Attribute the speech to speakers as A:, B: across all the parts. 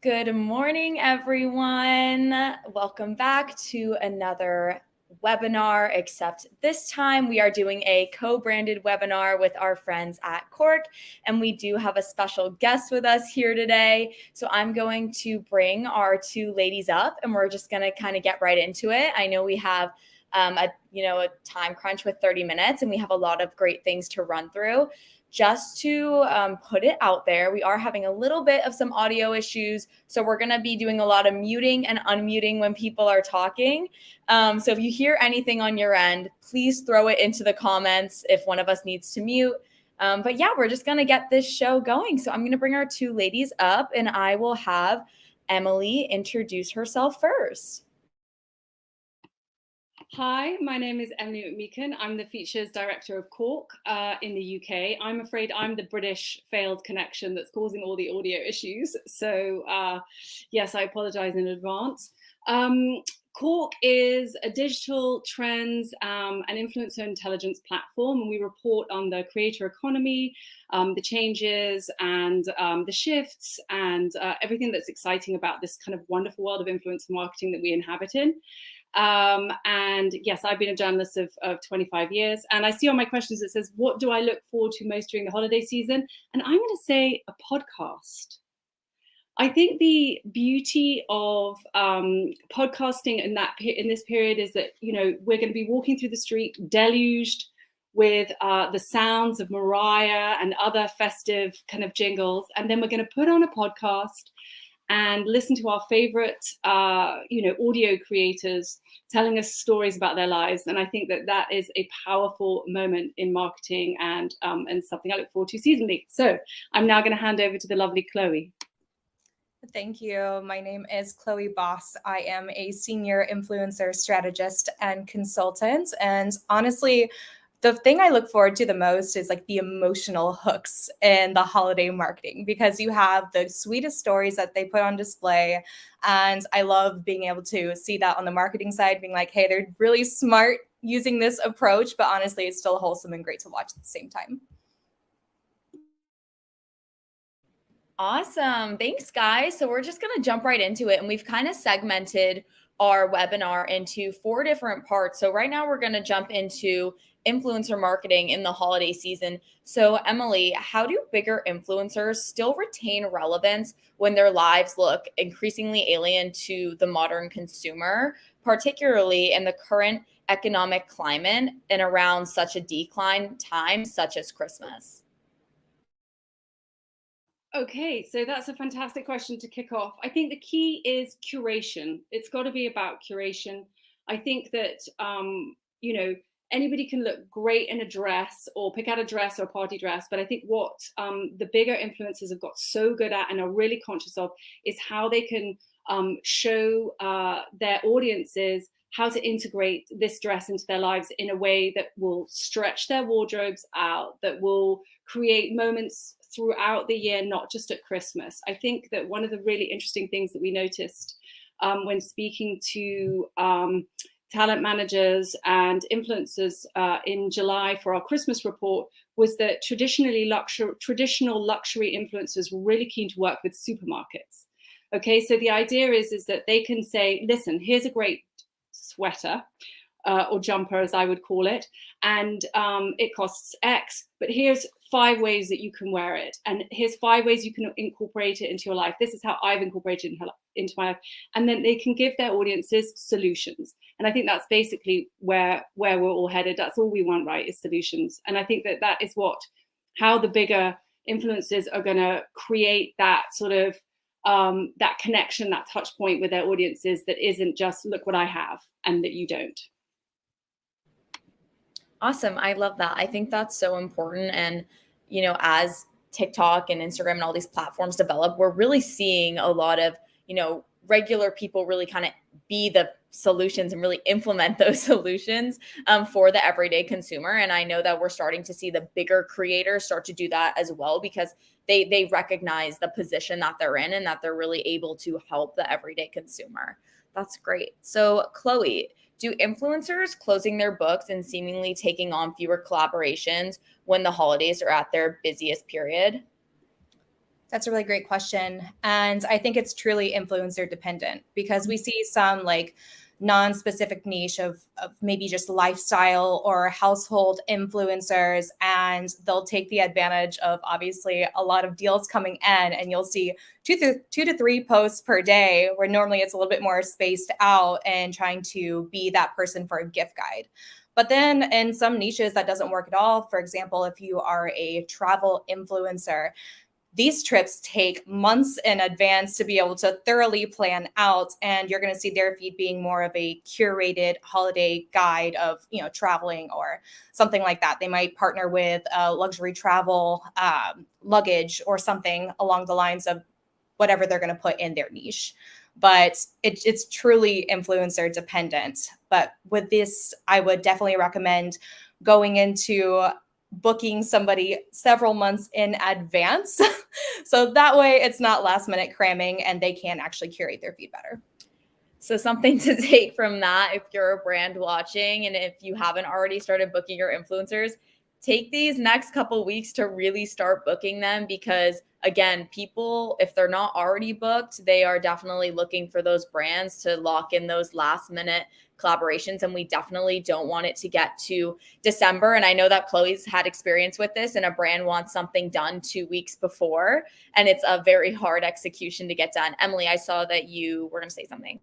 A: Good morning, everyone. Welcome back to another webinar, except this time we are doing a co-branded webinar with our friends at Cork, and we do have a special guest with us here today. So I'm going to bring our two ladies up, and we're just going to kind of get right into it. I know we have a time crunch with 30 minutes, and we have a lot of great things to run through. Just to put it out there, we are having a little bit of some audio issues. So we're going to be doing a lot of muting and unmuting when people are talking. So if you hear anything on your end, please throw it into the comments if one of us needs to mute. But yeah, we're just going to get this show going. So I'm going to bring our two ladies up, and I will have Emily introduce herself first.
B: Hi, my name is Emily McMeekan. I'm the Features Director of Cork in the UK. I'm afraid I'm the British failed connection that's causing all the audio issues. So yes, I apologize in advance. Cork is a digital trends and influencer intelligence platform, and we report on the creator economy, the changes and the shifts and everything that's exciting about this kind of wonderful world of influencer marketing that we inhabit in. And yes, I've been a journalist of 25 years, and I see on my questions it says, what do I look forward to most during the holiday season? And I'm going to say a podcast. I think the beauty of podcasting in this period is that, you know, we're going to be walking through the street deluged with the sounds of Mariah and other festive kind of jingles, and then we're going to put on a podcast and listen to our favorite, audio creators telling us stories about their lives. And I think that that is a powerful moment in marketing and something I look forward to seasonally. So I'm now going to hand over to the lovely Chloe.
C: Thank you. My name is Chloe Boss. I am a senior influencer strategist and consultant. And honestly, the thing I look forward to the most is like the emotional hooks in the holiday marketing, because you have the sweetest stories that they put on display. And I love being able to see that on the marketing side, being like, hey, they're really smart using this approach, but honestly, it's still wholesome and great to watch at the same time.
A: Awesome. Thanks, guys. So we're just going to jump right into it. And we've kind of segmented our webinar into 4 different parts. So right now we're going to jump into influencer marketing in the holiday season. So Emily, how do bigger influencers still retain relevance when their lives look increasingly alien to the modern consumer, particularly in the current economic climate and around such a decline time such as Christmas?
B: Okay, so that's a fantastic question to kick off. I think the key is curation. It's got to be about curation. I think that, anybody can look great in a dress or pick out a dress or a party dress. But I think what the bigger influencers have got so good at and are really conscious of is how they can show their audiences how to integrate this dress into their lives in a way that will stretch their wardrobes out, that will create moments throughout the year, not just at Christmas. I think that one of the really interesting things that we noticed when speaking to talent managers and influencers in July for our Christmas report was that traditional luxury influencers were really keen to work with supermarkets. Okay, so the idea is that they can say, listen, here's a great sweater or jumper, as I would call it, and it costs X, but here's 5 ways that you can wear it, and here's 5 ways you can incorporate it into your life. This is how I've incorporated it into my life. And then they can give their audiences solutions. And I think that's basically where we're all headed. That's all we want, right, is solutions. And I think that that is how the bigger influencers are going to create that sort of that connection, that touch point with their audiences that isn't just look what I have and that you don't.
A: Awesome. I love that. I think that's so important. And, as TikTok and Instagram and all these platforms develop, we're really seeing a lot of, regular people really kind of be the solutions and really implement those solutions for the everyday consumer. And I know that we're starting to see the bigger creators start to do that as well, because they recognize the position that they're in and that they're really able to help the everyday consumer. That's great. So Chloe, do influencers closing their books and seemingly taking on fewer collaborations when the holidays are at their busiest period?
C: That's a really great question. And I think it's truly influencer dependent because we see some like non-specific niche of maybe just lifestyle or household influencers, and they'll take the advantage of obviously a lot of deals coming in, and you'll see two to three posts per day where normally it's a little bit more spaced out and trying to be that person for a gift guide. But then in some niches that doesn't work at all. For example, if you are a travel influencer, these trips take months in advance to be able to thoroughly plan out, and you're going to see their feed being more of a curated holiday guide of traveling or something like that. They might partner with luxury travel luggage or something along the lines of whatever they're going to put in their niche. But it's truly influencer dependent. But with this, I would definitely recommend going into booking somebody several months in advance. So that way it's not last minute cramming and they can actually curate their feed better.
A: So something to take from that, if you're a brand watching and if you haven't already started booking your influencers, take these next couple weeks to really start booking them, because again, people, if they're not already booked, they are definitely looking for those brands to lock in those last minute collaborations. And we definitely don't want it to get to December. And I know that Chloe's had experience with this, and a brand wants something done 2 weeks before, and it's a very hard execution to get done. Emily, I saw that you were going to say something.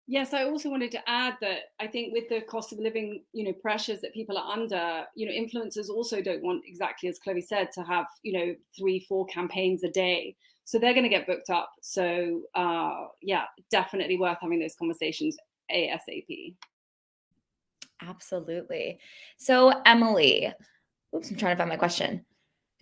B: Yes, I also wanted to add that I think with the cost of living, pressures that people are under, influencers also don't want, exactly as Chloe said, to have, 3-4 campaigns a day. So they're going to get booked up. So yeah, definitely worth having those conversations ASAP.
A: Absolutely. So Emily, oops, I'm trying to find my question.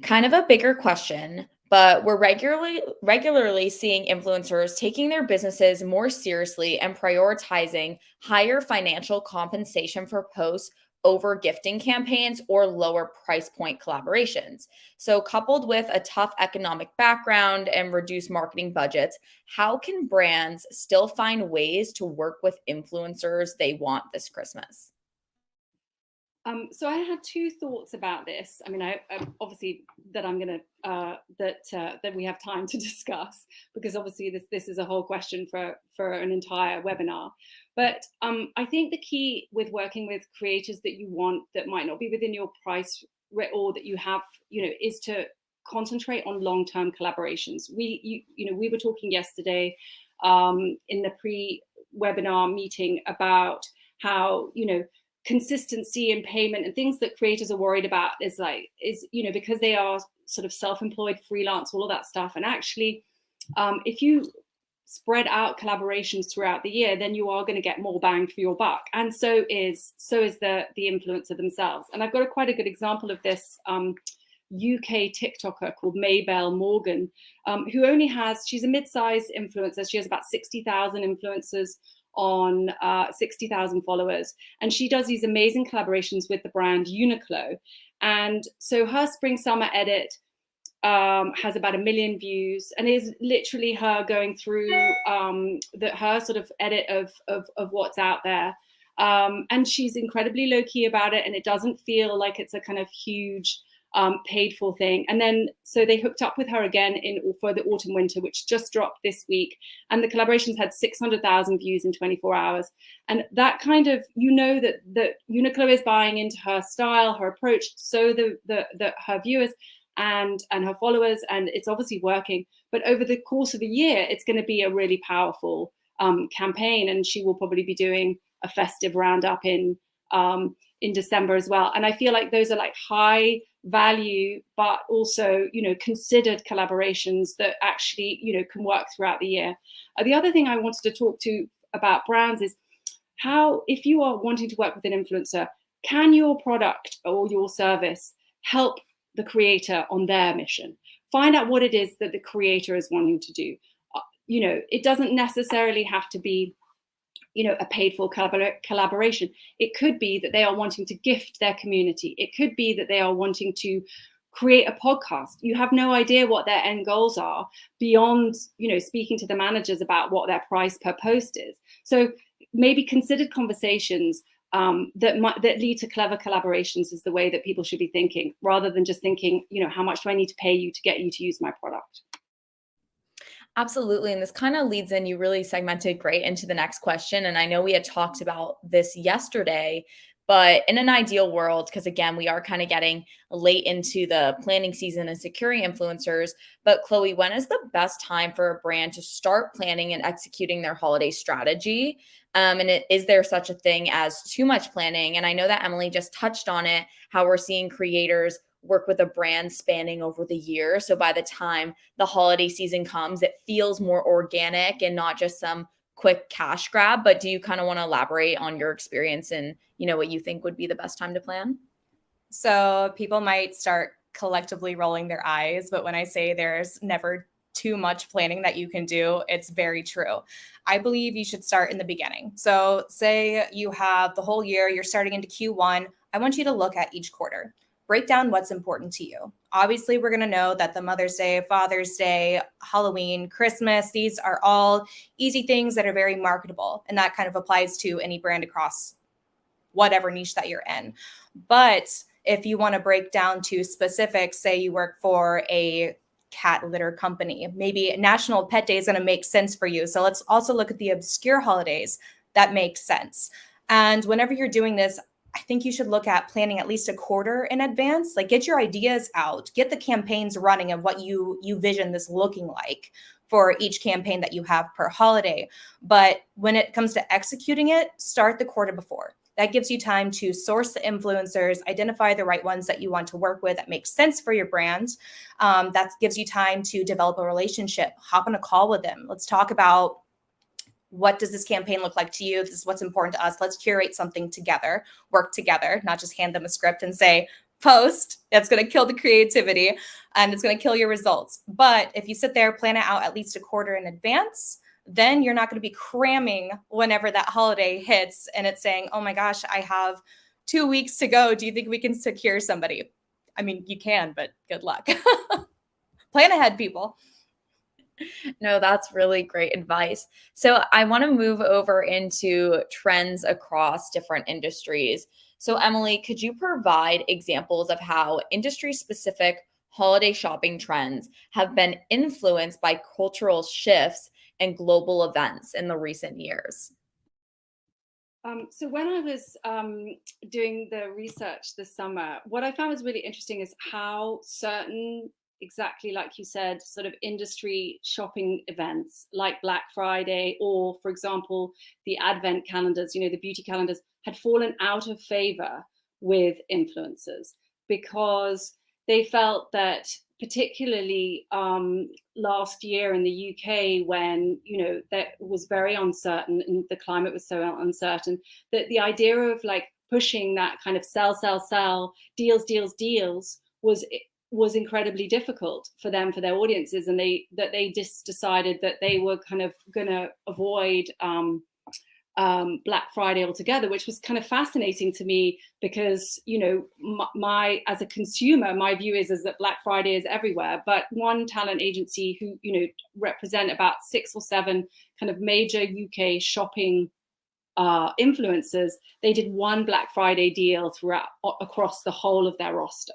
A: Kind of a bigger question, but we're regularly seeing influencers taking their businesses more seriously and prioritizing higher financial compensation for posts over gifting campaigns or lower price point collaborations. So, coupled with a tough economic background and reduced marketing budgets, how can brands still find ways to work with influencers they want this Christmas?
B: So I had two thoughts about this. I mean, I obviously that I'm gonna that we have time to discuss, because obviously this is a whole question for an entire webinar. But I think the key with working with creators that you want that might not be within your price or that you have, is to concentrate on long-term collaborations. We were talking yesterday in the pre-webinar meeting about how consistency in payment and things that creators are worried about is because they are sort of self-employed, freelance, all of that stuff. And actually, if you spread out collaborations throughout the year, then you are going to get more bang for your buck. And so is the influencer themselves. And I've got quite a good example of this UK TikToker called Maybelle Morgan, she's a mid-sized influencer. She has about 60,000 influencers on 60,000 followers, and she does these amazing collaborations with the brand Uniqlo. And so her spring summer edit has about 1 million views, and is literally her going through her sort of edit of what's out there. And she's incredibly low key about it, and it doesn't feel like it's a kind of huge paid for thing. And then so they hooked up with her again for the autumn winter, which just dropped this week, and the collaborations had 600,000 views in 24 hours. And that kind of, that Uniqlo is buying into her style, her approach, so the her viewers and her followers, and it's obviously working. But over the course of a year, it's going to be a really powerful campaign, and she will probably be doing a festive roundup in December as well. And I feel like those are like high value, but also, considered collaborations that actually, can work throughout the year. The other thing I wanted to talk to about brands is how, if you are wanting to work with an influencer, can your product or your service help the creator on their mission? Find out what it is that the creator is wanting to do. It doesn't necessarily have to be a paid for collaboration. It could be that they are wanting to gift their community. It could be that they are wanting to create a podcast. You have no idea what their end goals are beyond, speaking to the managers about what their price per post is. So maybe considered conversations that lead to clever collaborations is the way that people should be thinking, rather than just thinking, how much do I need to pay you to get you to use my product?
A: Absolutely. And this kind of leads in, you really segmented great into the next question. And I know we had talked about this yesterday, but in an ideal world, because again, we are kind of getting late into the planning season and securing influencers. But Chloe, when is the best time for a brand to start planning and executing their holiday strategy? Is there such a thing as too much planning? And I know that Emily just touched on it, how we're seeing creators work with a brand spanning over the year. So by the time the holiday season comes, it feels more organic and not just some quick cash grab. But do you kind of want to elaborate on your experience and, what you think would be the best time to plan?
C: So people might start collectively rolling their eyes, but when I say there's never too much planning that you can do, it's very true. I believe you should start in the beginning. So say you have the whole year, you're starting into Q1. I want you to look at each quarter. Break down what's important to you. Obviously, we're going to know that the Mother's Day, Father's Day, Halloween, Christmas, these are all easy things that are very marketable. And that kind of applies to any brand across whatever niche that you're in. But if you want to break down to specifics, say you work for a cat litter company, maybe National Pet Day is going to make sense for you. So let's also look at the obscure holidays that make sense. And whenever you're doing this, I think you should look at planning at least a quarter in advance. Like, get your ideas out, get the campaigns running of what you vision this looking like for each campaign that you have per holiday. But when it comes to executing it, start the quarter before. That gives you time to source the influencers, identify the right ones that you want to work with that makes sense for your brand. That gives you time to develop a relationship, hop on a call with them. Let's talk about, what does this campaign look like to you? This is what's important to us. Let's curate something together, work together, not just hand them a script and say, post. That's going to kill the creativity and it's going to kill your results. But if you sit there, plan it out at least a quarter in advance, then you're not going to be cramming whenever that holiday hits and it's saying, oh my gosh, I have 2 weeks to go. Do you think we can secure somebody? I mean, you can, but good luck. Plan ahead, people.
A: No, that's really great advice. So I want to move over into trends across different industries. So Emily, could you provide examples of how industry-specific holiday shopping trends have been influenced by cultural shifts and global events in the recent years?
B: So when I was doing the research this summer, what I found was really interesting is how certain, exactly like you said, sort of industry shopping events like Black Friday or, for example, the Advent calendars, the beauty calendars, had fallen out of favor with influencers because they felt that, particularly last year in the UK, when that was very uncertain and the climate was so uncertain, that the idea of like pushing that kind of sell, deals was incredibly difficult for them, for their audiences, and they just decided that they were kind of going to avoid Black Friday altogether, which was kind of fascinating to me because, my as a consumer, my view is that Black Friday is everywhere. But one talent agency who, represent about 6 or 7 kind of major UK shopping influencers, they did one Black Friday deal across the whole of their roster.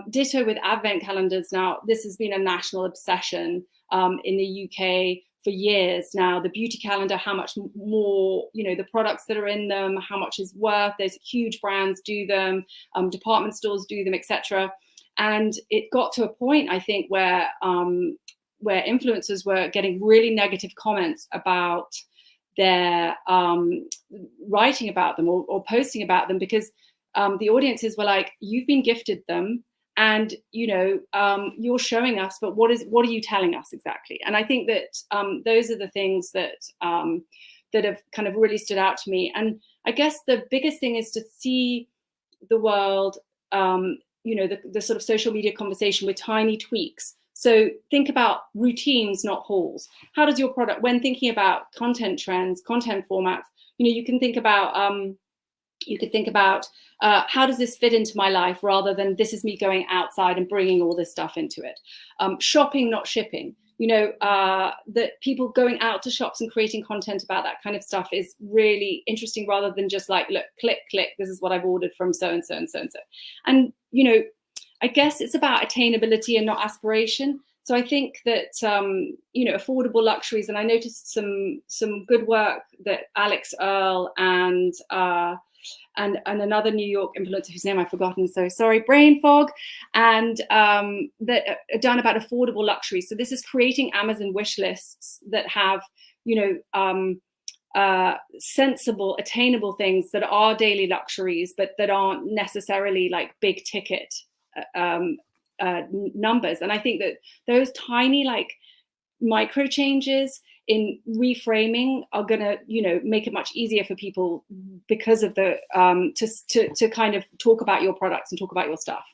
B: Ditto with Advent calendars. Now, this has been a national obsession in the UK for years now. The beauty calendar, how much more, the products that are in them, how much is worth. There's huge brands do them, department stores do them, etc. And it got to a point, I think, where influencers were getting really negative comments about their writing about them or posting about them because the audiences were like, you've been gifted them and you're showing us, but what are you telling us exactly? And I think that those are the things that have kind of really stood out to me. And I guess the biggest thing is to see the world, the sort of social media conversation with tiny tweaks. So think about routines, not hauls. How does your product, when thinking about content trends, content formats, you can think about how does this fit into my life, rather than this is me going outside and bringing all this stuff into it. Shopping, not shipping. that people going out to shops and creating content about that kind of stuff is really interesting, rather than just like, look, click, this is what I've ordered from so and so and so and so. And, I guess it's about attainability and not aspiration. So I think that, affordable luxuries, and I noticed some good work that Alex Earl and another New York influencer whose name I've forgotten, so sorry, brain fog, and that are done about affordable luxury. So this is creating Amazon wish lists that have, sensible, attainable things that are daily luxuries, but that aren't necessarily like big ticket numbers. And I think that those tiny like micro changes in reframing are going to, make it much easier for people, because of the to kind of talk about your products and talk about your stuff.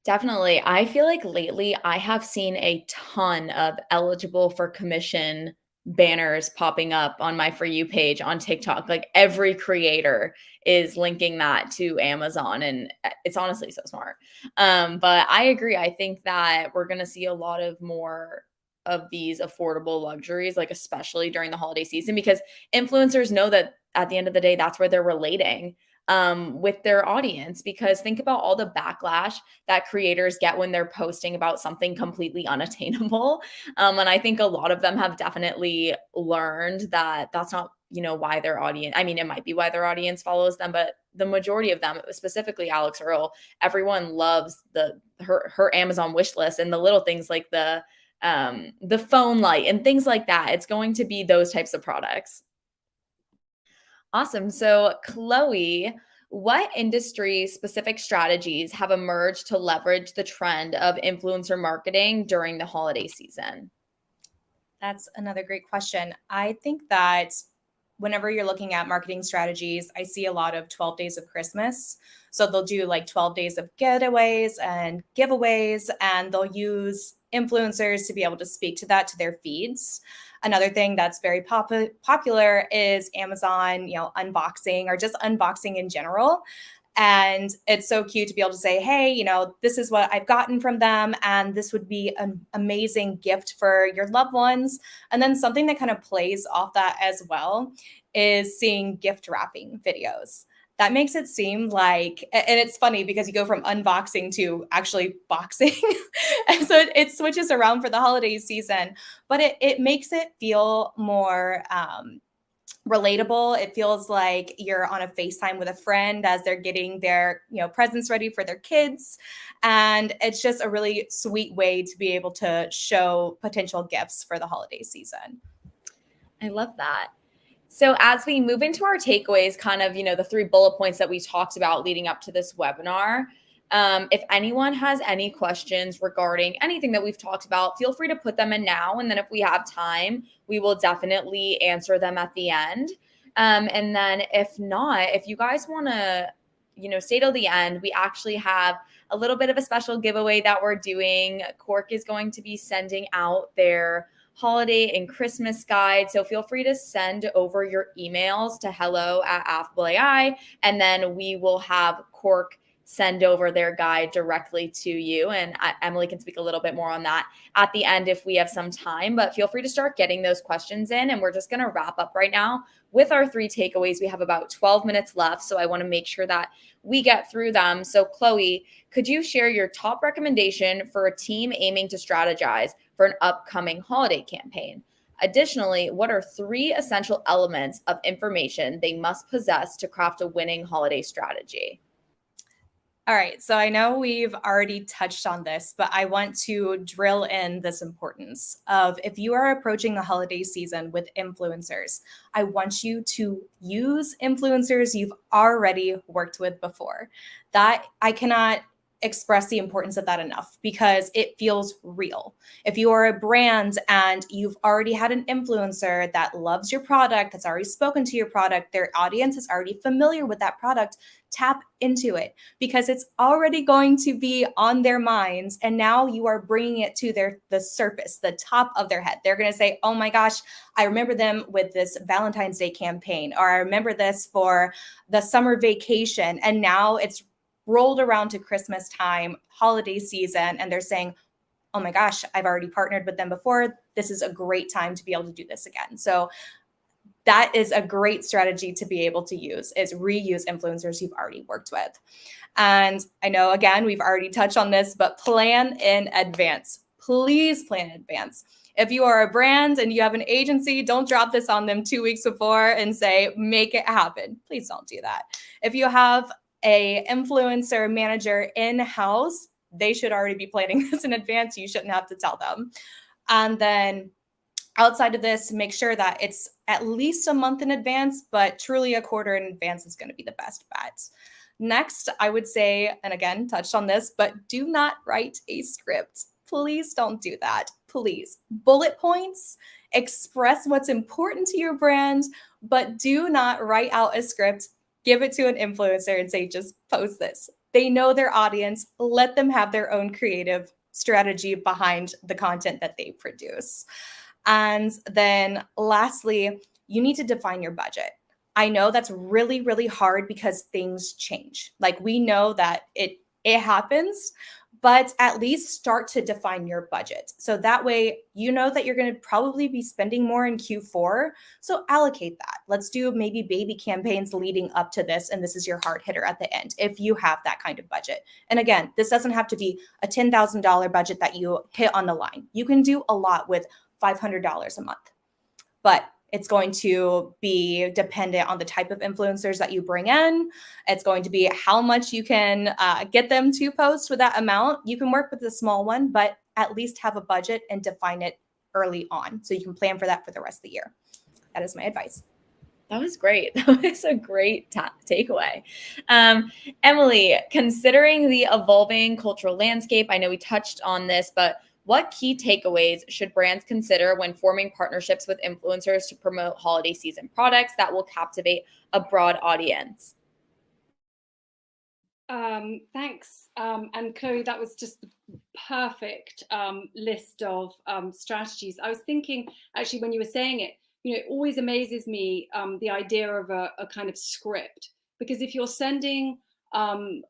A: Definitely. I feel like lately I have seen a ton of eligible for commission banners popping up on my For You page on TikTok. Like every creator is linking that to Amazon, and it's honestly so smart. But I agree. I think that we're going to see a lot of more of these affordable luxuries, like especially during the holiday season, because influencers know that at the end of the day, that's where they're relating with their audience. Because think about all the backlash that creators get when they're posting about something completely unattainable. And I think a lot of them have definitely learned that that's not, why their audience, I mean, it might be why their audience follows them, but the majority of them, specifically Alex Earl, everyone loves her Amazon wish list and the little things like the phone light and things like that. It's going to be those types of products. Awesome. So, Chloe, what industry specific strategies have emerged to leverage the trend of influencer marketing during the holiday season?
C: That's another great question. I think that whenever you're looking at marketing strategies, I see a lot of 12 days of Christmas. So they'll do like 12 days of getaways and giveaways, and they'll use influencers to be able to speak to that to their feeds. Another thing that's very popular is Amazon, unboxing or just unboxing in general. And it's so cute to be able to say, hey, this is what I've gotten from them, and this would be an amazing gift for your loved ones. And then something that kind of plays off that as well is seeing gift wrapping videos. That makes it seem like, and it's funny because you go from unboxing to actually boxing. And so it switches around for the holiday season, but it makes it feel more relatable. It feels like you're on a FaceTime with a friend as they're getting their, presents ready for their kids. And it's just a really sweet way to be able to show potential gifts for the holiday season.
A: I love that. So as we move into our takeaways, kind of, the 3 bullet points that we talked about leading up to this webinar, if anyone has any questions regarding anything that we've talked about, feel free to put them in now. And then if we have time, we will definitely answer them at the end. And then if not, if you guys want to, stay till the end, we actually have a little bit of a special giveaway that we're doing. Cork is going to be sending out their holiday and Christmas guide. So feel free to send over your emails to hello@affableai, and then we will have Cork send over their guide directly to you. And Emily can speak a little bit more on that at the end if we have some time, but feel free to start getting those questions in. And we're just going to wrap up right now with our 3 takeaways. We have about 12 minutes left, so I want to make sure that we get through them. So Chloe, could you share your top recommendation for a team aiming to strategize for an upcoming holiday campaign? Additionally, what are 3 essential elements of information they must possess to craft a winning holiday strategy?
C: All right, so I know we've already touched on this, but I want to drill in this importance of, if you are approaching the holiday season with influencers, I want you to use influencers you've already worked with before. That I cannot express the importance of that enough, because it feels real. If you are a brand and you've already had an influencer that loves your product, that's already spoken to your product, their audience is already familiar with that product, tap into it, because it's already going to be on their minds. And now you are bringing it to the surface, the top of their head. They're going to say, oh my gosh, I remember them with this Valentine's Day campaign, or I remember this for the summer vacation. And now it's rolled around to Christmas time, holiday season, and they're saying, oh my gosh, I've already partnered with them before. This is a great time to be able to do this again. So that is a great strategy to be able to use, is reuse influencers you've already worked with. And I know, again, we've already touched on this, but plan in advance. Please plan in advance. If you are a brand and you have an agency, don't drop this on them 2 weeks before and say, make it happen. Please don't do that. If you have a influencer manager in-house, they should already be planning this in advance. You shouldn't have to tell them. And then outside of this, make sure that it's at least a month in advance, but truly a quarter in advance is going to be the best bet. Next, I would say, and again, touched on this, but do not write a script. Please don't do that. Please. Bullet points, express what's important to your brand, but do not write out a script, give it to an influencer and say, just post this. They know their audience. Let them have their own creative strategy behind the content that they produce. And then lastly, you need to define your budget. I know that's really, really hard because things change. Like, we know that it happens, but at least start to define your budget. So that way, you know that you're going to probably be spending more in Q4. So allocate that. Let's do maybe baby campaigns leading up to this. And this is your hard hitter at the end, if you have that kind of budget. And again, this doesn't have to be a $10,000 budget that you hit on the line. You can do a lot with $500 a month, but it's going to be dependent on the type of influencers that you bring in. It's going to be how much you can get them to post with that amount. You can work with a small one, but at least have a budget and define it early on so you can plan for that for the rest of the year. That is my advice.
A: That was great. That was a great takeaway. Emily, considering the evolving cultural landscape, I know we touched on this, but what key takeaways should brands consider when forming partnerships with influencers to promote holiday season products that will captivate a broad audience?
B: Thanks. And Chloe, that was just the perfect list of strategies. I was thinking, actually, when you were saying it, it always amazes me the idea of a kind of script, because if you're sending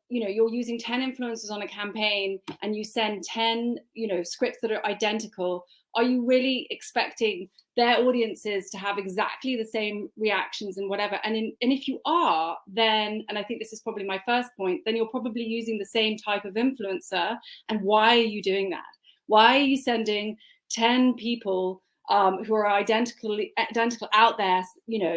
B: you're using 10 influencers on a campaign and you send 10, scripts that are identical, are you really expecting their audiences to have exactly the same reactions and whatever? And if you are, then, and I think this is probably my first point, then you're probably using the same type of influencer. And why are you doing that? Why are you sending 10 people who are identical out there,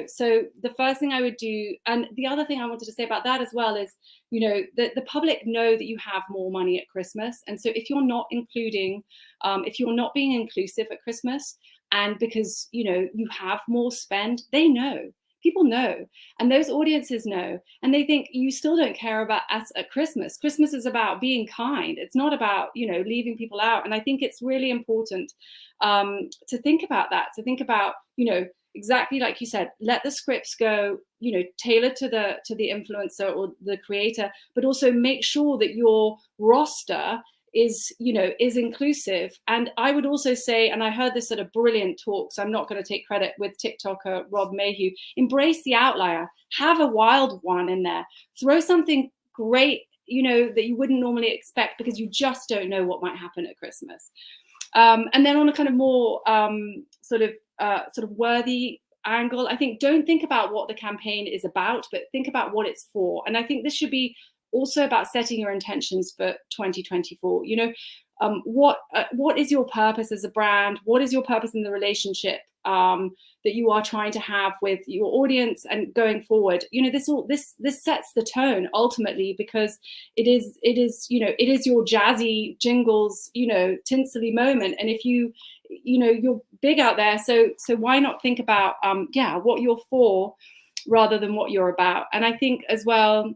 B: So the first thing I would do, and the other thing I wanted to say about that as well is, the public know that you have more money at Christmas. And so if you're not including, if you're not being inclusive at Christmas, and because, you have more spend, they know. People know, and those audiences know, and they think you still don't care about us at Christmas. Christmas is about being kind. It's not about, leaving people out. And I think it's really important to think about that, to think about, exactly like you said, let the scripts go, tailored to the influencer or the creator, but also make sure that your roster is inclusive. And I would also say, and I heard this at a brilliant talk, so I'm not going to take credit, with TikToker Rob Mayhew, embrace the outlier, have a wild one in there, throw something great, that you wouldn't normally expect, because you just don't know what might happen at Christmas. And then on a kind of more sort of worthy angle, I think, don't think about what the campaign is about, but think about what it's for. And I think this should be also about setting your intentions for 2024. What is your purpose as a brand? What is your purpose in the relationship that you are trying to have with your audience and going forward? This sets the tone ultimately, because it is your jazzy jingles, tinsely moment. And if you're big out there, so why not think about what you're for rather than what you're about? And I think as well,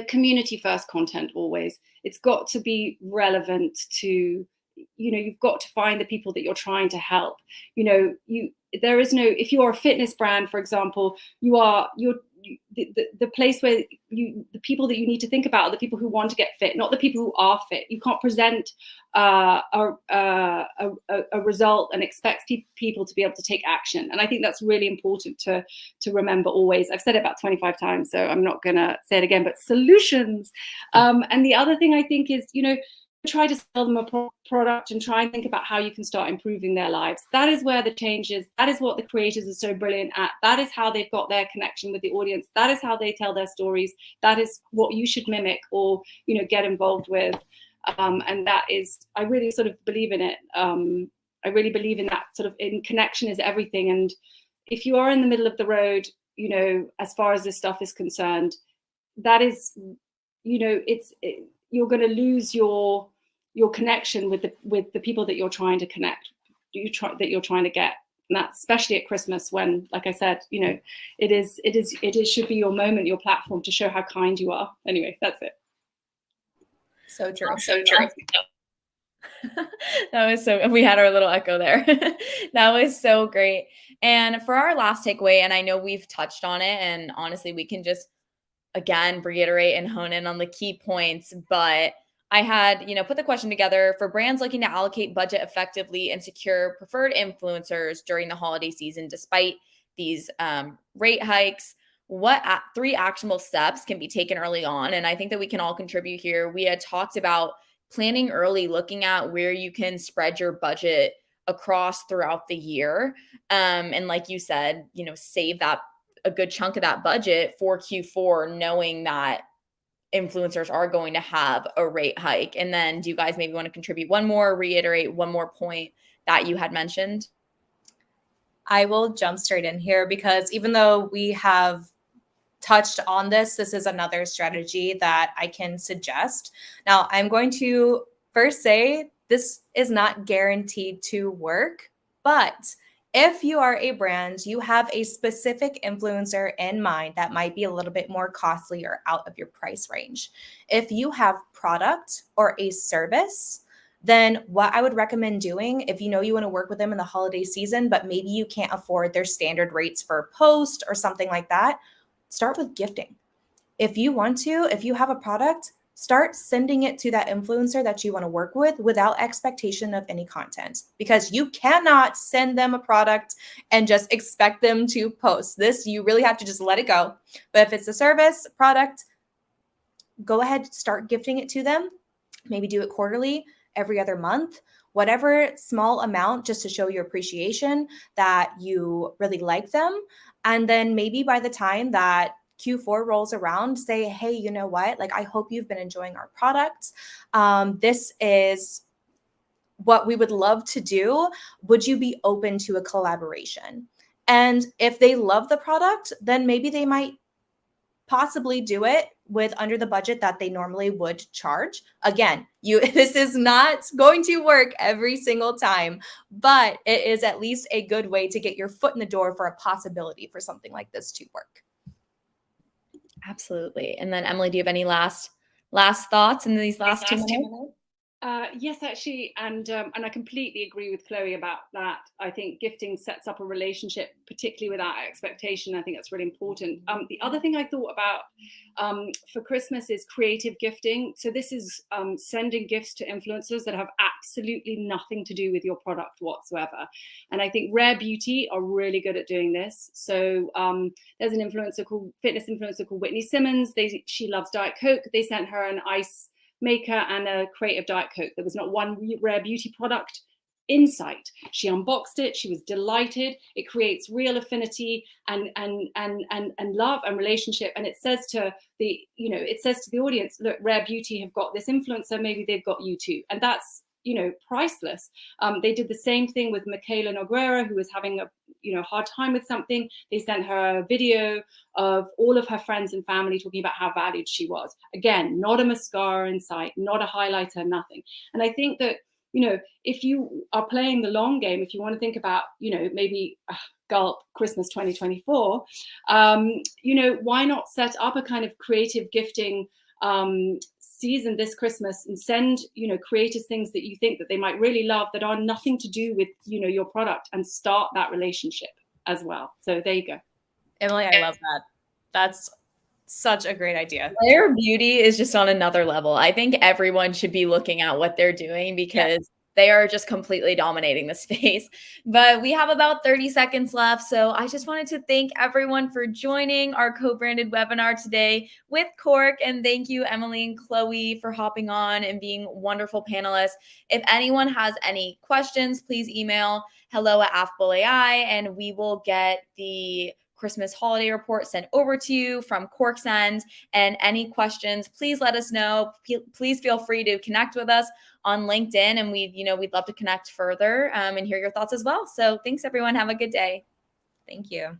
B: community first content always. It's got to be relevant to, you've got to find the people that you're trying to help. There is no, if you are a fitness brand, for example, the place where the people that you need to think about are the people who want to get fit, not the people who are fit. You can't present a result and expect people to be able to take action. And I think that's really important to remember always. I've said it about 25 times, so I'm not going to say it again, but solutions. And the other thing I think is, try to sell them a product and try and think about how you can start improving their lives. That is where the change is. That is what the creators are so brilliant at. That is how they've got their connection with the audience. That is how they tell their stories. That is what you should mimic or, get involved with. And that is, I really sort of believe in it. I really believe in that sort of in connection is everything. And if you are in the middle of the road, as far as this stuff is concerned, that is, you're going to lose your connection with the people that you're trying to connect, that you're trying to get. And that's especially at Christmas when, like I said, it should be your moment, your platform to show how kind you are. Anyway, that's it.
C: So true.
A: So true. That was so, we had our little echo there. That was so great. And for our last takeaway, and I know we've touched on it, and honestly, we can just again reiterate and hone in on the key points, but I had, put the question together for brands looking to allocate budget effectively and secure preferred influencers during the holiday season, despite these rate hikes. What 3 actionable steps can be taken early on? And I think that we can all contribute here. We had talked about planning early, looking at where you can spread your budget across throughout the year. And like you said, save that a good chunk of that budget for Q4, knowing that influencers are going to have a rate hike. And then do you guys maybe want to contribute reiterate one more point that you had mentioned?
C: I will jump straight in here because even though we have touched on this is another strategy that I can suggest. Now, I'm going to first say this is not guaranteed to work, but if you are a brand, you have a specific influencer in mind that might be a little bit more costly or out of your price range. If you have product or a service, then what I would recommend doing, if you want to work with them in the holiday season, but maybe you can't afford their standard rates for a post or something like that, start with gifting. If you have a product, start sending it to that influencer that you want to work with without expectation of any content, because you cannot send them a product and just expect them to post this. You really have to just let it go. But if it's a service product, go ahead, start gifting it to them. Maybe do it quarterly, every other month, whatever small amount, just to show your appreciation that you really like them. And then maybe by the time that Q4 rolls around, say, hey, you know what? I hope you've been enjoying our product. This is what we would love to do. Would you be open to a collaboration? And if they love the product, then maybe they might possibly do it with under the budget that they normally would charge. Again, this is not going to work every single time, but it is at least a good way to get your foot in the door for a possibility for something like this to work.
A: Absolutely. And then Emily, do you have any last thoughts in these last 2 minutes?
B: Yes, actually, and I completely agree with Chloe about that. I think gifting sets up a relationship, particularly without expectation. I think that's really important. The other thing I thought about for Christmas is creative gifting. So this is sending gifts to influencers that have absolutely nothing to do with your product whatsoever. And I think Rare Beauty are really good at doing this. So there's an fitness influencer called Whitney Simmons. She loves Diet Coke. They sent her an ice maker and a crate of Diet Coke. There was not one Rare Beauty product in sight. She unboxed it. She was delighted. It creates real affinity and love and relationship. And it says to the audience, look, Rare Beauty have got this influencer. Maybe they've got you too. And that's priceless. They did the same thing with Michaela Noguera, who was having a hard time with something. They sent her a video of all of her friends and family talking about how valued she was. Again, not a mascara in sight, not a highlighter, nothing. And I think that if you are playing the long game, if you want to think about maybe gulp Christmas 2024, why not set up a kind of creative gifting season this Christmas and send creators things that you think that they might really love that are nothing to do with your product, and start that relationship as well. So there you go.
C: Emily, I love that. That's such a great idea.
A: Rare Beauty is just on another level. I think everyone should be looking at what they're doing, because they are just completely dominating the space. But we have about 30 seconds left. So I just wanted to thank everyone for joining our co-branded webinar today with Cork. And thank you, Emily and Chloe, for hopping on and being wonderful panelists. If anyone has any questions, please email hello@affableai, and we will get the Christmas holiday report sent over to you from Cork's end. And any questions, please let us know. Please feel free to connect with us on LinkedIn, and we'd love to connect further and hear your thoughts as well. So thanks, everyone. Have a good day.
C: Thank you.